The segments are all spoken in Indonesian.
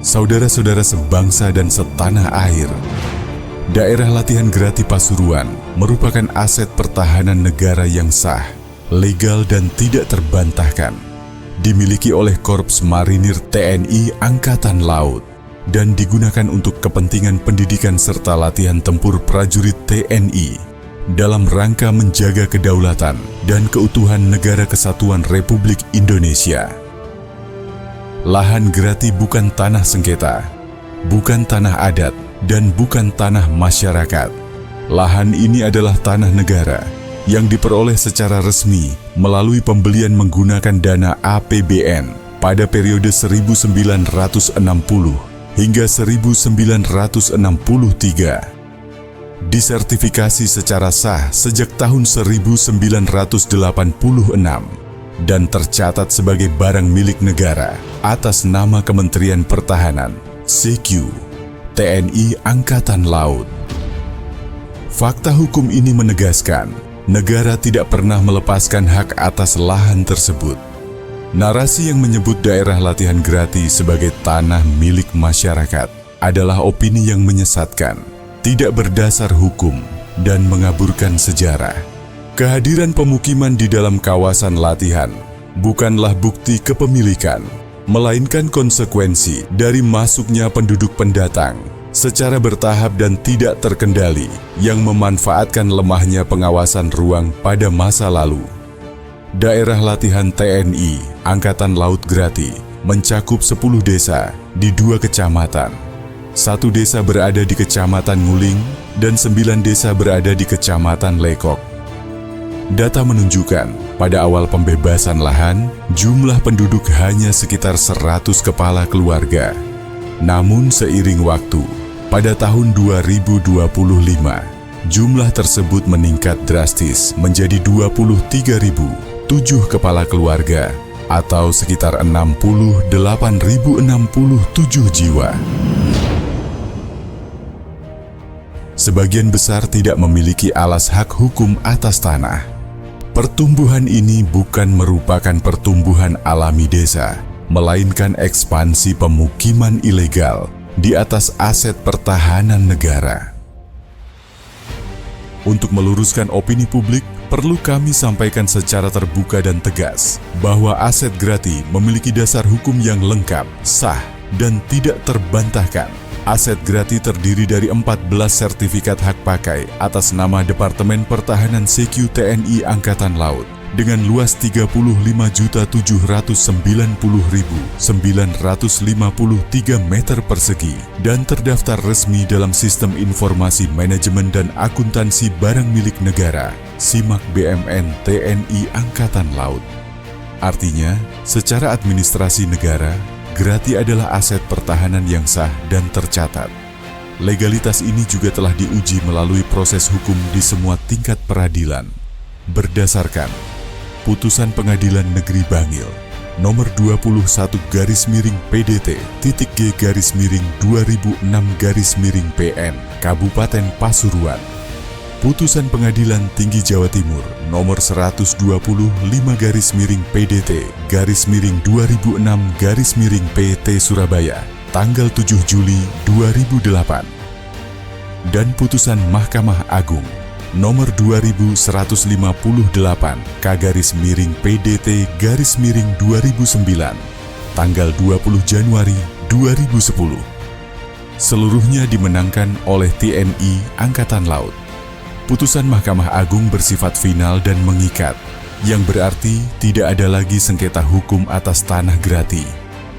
Saudara-saudara sebangsa dan setanah air, daerah latihan Grati Pasuruan merupakan aset pertahanan negara yang sah, legal dan tidak terbantahkan. Dimiliki oleh Korps Marinir TNI Angkatan Laut dan digunakan untuk kepentingan pendidikan serta latihan tempur prajurit TNI dalam rangka menjaga kedaulatan dan keutuhan Negara Kesatuan Republik Indonesia. Lahan Grati bukan tanah sengketa, bukan tanah adat, dan bukan tanah masyarakat. Lahan ini adalah tanah negara yang diperoleh secara resmi melalui pembelian menggunakan dana APBN pada periode 1960 hingga 1963. Disertifikasi secara sah sejak tahun 1986 dan tercatat sebagai barang milik negara atas nama Kementerian Pertahanan, CQ, TNI Angkatan Laut. Fakta hukum ini menegaskan, negara tidak pernah melepaskan hak atas lahan tersebut. Narasi yang menyebut daerah latihan Grati sebagai tanah milik masyarakat adalah opini yang menyesatkan, tidak berdasar hukum, dan mengaburkan sejarah. Kehadiran pemukiman di dalam kawasan latihan bukanlah bukti kepemilikan, melainkan konsekuensi dari masuknya penduduk pendatang secara bertahap dan tidak terkendali yang memanfaatkan lemahnya pengawasan ruang pada masa lalu. Daerah latihan TNI Angkatan Laut Grati mencakup 10 desa di 2 kecamatan. 1 desa berada di Kecamatan Nguling dan 9 desa berada di Kecamatan Lekok. Data menunjukkan pada awal pembebasan lahan, jumlah penduduk hanya sekitar 100 kepala keluarga. Namun seiring waktu, pada tahun 2025, jumlah tersebut meningkat drastis menjadi 23.007 kepala keluarga atau sekitar 68.067 jiwa. Sebagian besar tidak memiliki alas hak hukum atas tanah. Pertumbuhan ini bukan merupakan pertumbuhan alami desa, melainkan ekspansi pemukiman ilegal di atas aset pertahanan negara. Untuk meluruskan opini publik, perlu kami sampaikan secara terbuka dan tegas bahwa aset Grati memiliki dasar hukum yang lengkap, sah, dan tidak terbantahkan. Aset Grati terdiri dari 14 sertifikat hak pakai atas nama Departemen Pertahanan CQ TNI Angkatan Laut dengan luas 35.790.953 meter persegi dan terdaftar resmi dalam Sistem Informasi Manajemen dan Akuntansi Barang Milik Negara, SIMAK BMN TNI Angkatan Laut. Artinya, secara administrasi negara, Grati adalah aset pertahanan yang sah dan tercatat. Legalitas ini juga telah diuji melalui proses hukum di semua tingkat peradilan. Berdasarkan Putusan Pengadilan Negeri Bangil Nomor 21-PDT-G-2006-PN Kabupaten Pasuruan. Putusan Pengadilan Tinggi Jawa Timur Nomor 125-PDT-2006-PT Surabaya tanggal 7 Juli 2008. Dan Putusan Mahkamah Agung Nomor 21-PDT-PDT-2009 tanggal 20 Januari 2010. Seluruhnya dimenangkan oleh TNI Angkatan Laut. Putusan Mahkamah Agung bersifat final dan mengikat, yang berarti tidak ada lagi sengketa hukum atas tanah Grati.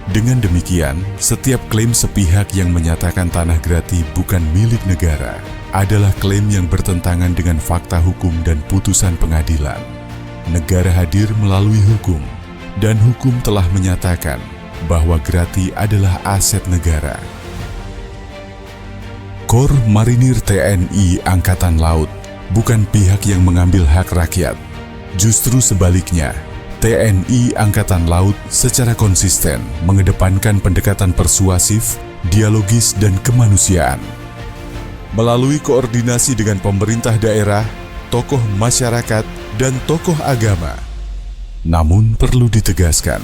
Dengan demikian, setiap klaim sepihak yang menyatakan tanah Grati bukan milik negara adalah klaim yang bertentangan dengan fakta hukum dan putusan pengadilan. Negara hadir melalui hukum, dan hukum telah menyatakan bahwa Grati adalah aset negara. Korps Marinir TNI Angkatan Laut bukan pihak yang mengambil hak rakyat. Justru sebaliknya, TNI Angkatan Laut secara konsisten mengedepankan pendekatan persuasif, dialogis, dan kemanusiaan. Melalui koordinasi dengan pemerintah daerah, tokoh masyarakat, dan tokoh agama. Namun perlu ditegaskan,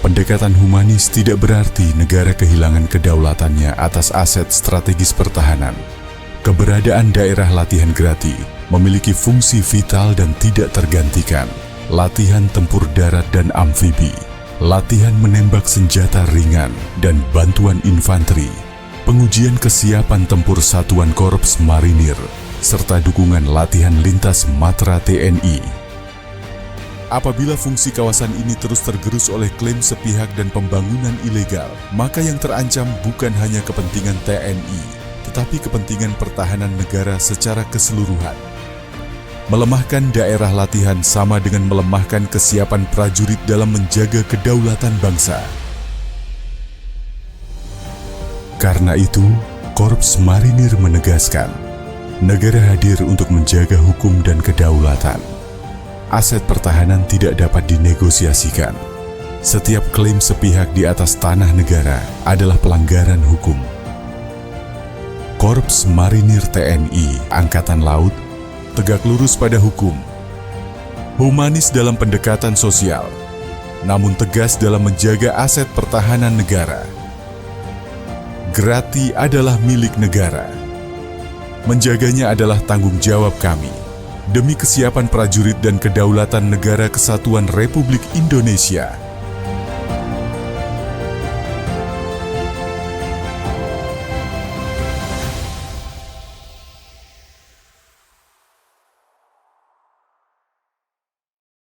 Pendekatan humanis tidak berarti negara kehilangan kedaulatannya atas aset strategis pertahanan. Keberadaan daerah latihan Grati memiliki fungsi vital dan tidak tergantikan. Latihan tempur darat dan amfibi, latihan menembak senjata ringan dan bantuan infanteri, pengujian kesiapan tempur satuan Korps Marinir, serta dukungan latihan lintas Matra TNI. Apabila fungsi kawasan ini terus tergerus oleh klaim sepihak dan pembangunan ilegal, maka yang terancam bukan hanya kepentingan TNI, tetapi kepentingan pertahanan negara secara keseluruhan. Melemahkan daerah latihan sama dengan melemahkan kesiapan prajurit dalam menjaga kedaulatan bangsa. Karena itu, Korps Marinir menegaskan, negara hadir untuk menjaga hukum dan kedaulatan. Aset pertahanan tidak dapat dinegosiasikan. Setiap klaim sepihak di atas tanah negara adalah pelanggaran hukum. Korps Marinir TNI Angkatan Laut tegak lurus pada hukum, humanis dalam pendekatan sosial, namun tegas dalam menjaga aset pertahanan negara. Grati adalah milik negara. Menjaganya adalah tanggung jawab kami, demi kesiapan prajurit dan kedaulatan negara Kesatuan Republik Indonesia.